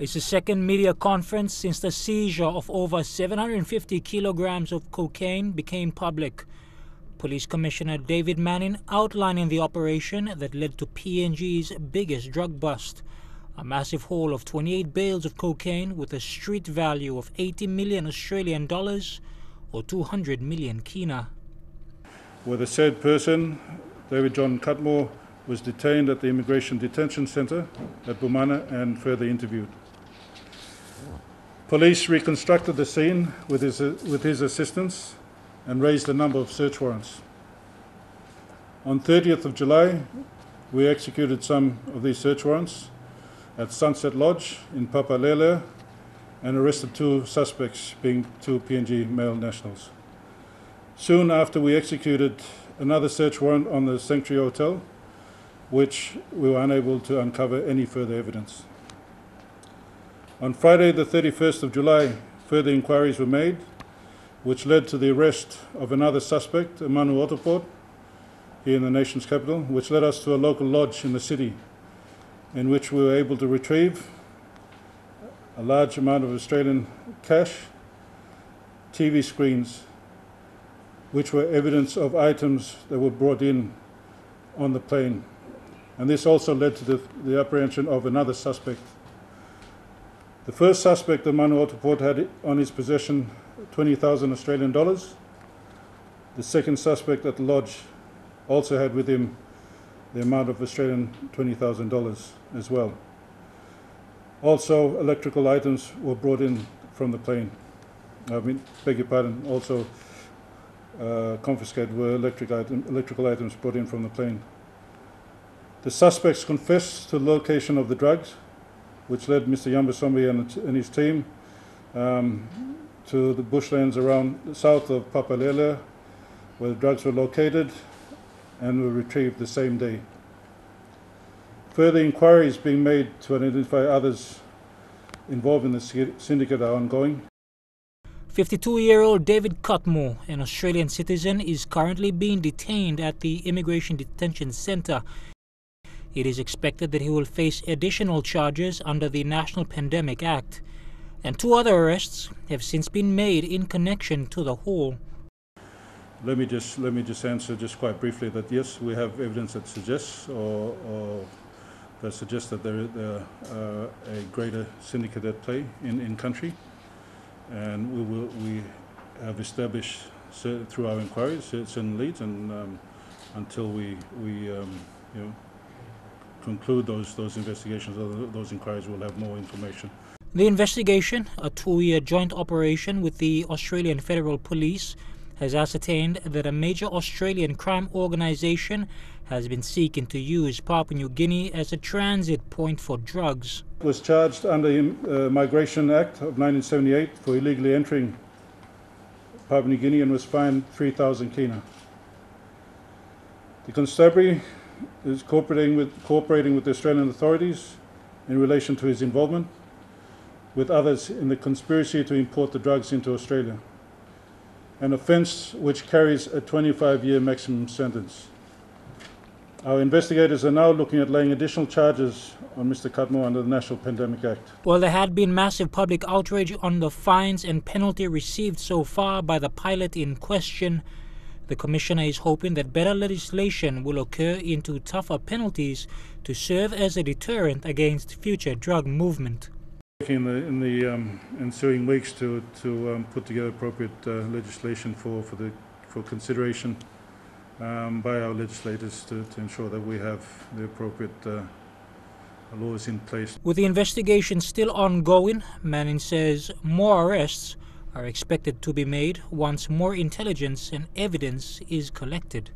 It's the second media conference since the seizure of over 750 kilograms of cocaine became public. Police Commissioner David Manning outlining the operation that led to PNG's biggest drug bust, a massive haul of 28 bales of cocaine with a street value of 80 million Australian dollars or 200 million kina. Where the said person, David John Cutmore, was detained at the Immigration Detention Centre at Bumana and further interviewed. Police reconstructed the scene with his assistance and raised a number of search warrants. On 30th of July, we executed some of these search warrants at Sunset Lodge in Papalele and arrested 2 suspects, being 2 PNG male nationals. Soon after, we executed another search warrant on the Sanctuary Hotel, which we were unable to uncover any further evidence. On Friday, the 31st of July, further inquiries were made, which led to the arrest of another suspect, Manu Otoport, here in the nation's capital, which led us to a local lodge in the city, in which we were able to retrieve a large amount of Australian cash, TV screens, which were evidence of items that were brought in on the plane. And this also led to the apprehension of another suspect. The first suspect, the Manu Otoport, had on his possession 20,000 Australian dollars. The second suspect at the lodge also had with him the amount of Australian $20,000 as well. Also, electrical items were brought in from the plane. Beg your pardon, also confiscated were electrical items brought in from the plane. The suspects confessed to the location of the drugs, which led Mr. Yambasombi and his team to the bushlands around south of Papalele, where the drugs were located and were retrieved the same day. Further inquiries being made to identify others involved in the syndicate are ongoing. 52-year-old David Cutmore, an Australian citizen, is currently being detained at the Immigration Detention Centre. It is expected that he will face additional charges under the National Pandemic Act, and 2 other arrests have since been made in connection to the haul. Let me just answer just quite briefly that yes, we have evidence that suggests that there a greater syndicate at play in country, and we have established through our inquiries certain leads, and until we conclude those investigations or those inquiries, we'll have more information. The investigation, a 2-year joint operation with the Australian Federal Police, has ascertained that a major Australian crime organisation has been seeking to use Papua New Guinea as a transit point for drugs. Was charged under the Migration Act of 1978 for illegally entering Papua New Guinea and was fined 3,000 kina. The constabulary is cooperating with the Australian authorities in relation to his involvement with others in the conspiracy to import the drugs into Australia, an offence which carries a 25-year maximum sentence. Our investigators are now looking at laying additional charges on Mr. Cutmore under the National Pandemic Act. While there had been massive public outrage on the fines and penalty received so far by the pilot in question, the Commissioner is hoping that better legislation will occur into tougher penalties to serve as a deterrent against future drug movement. In the ensuing weeks to put together appropriate legislation for consideration by our legislators to ensure that we have the appropriate laws in place. With the investigation still ongoing, Manning says more arrests are expected to be made once more intelligence and evidence is collected.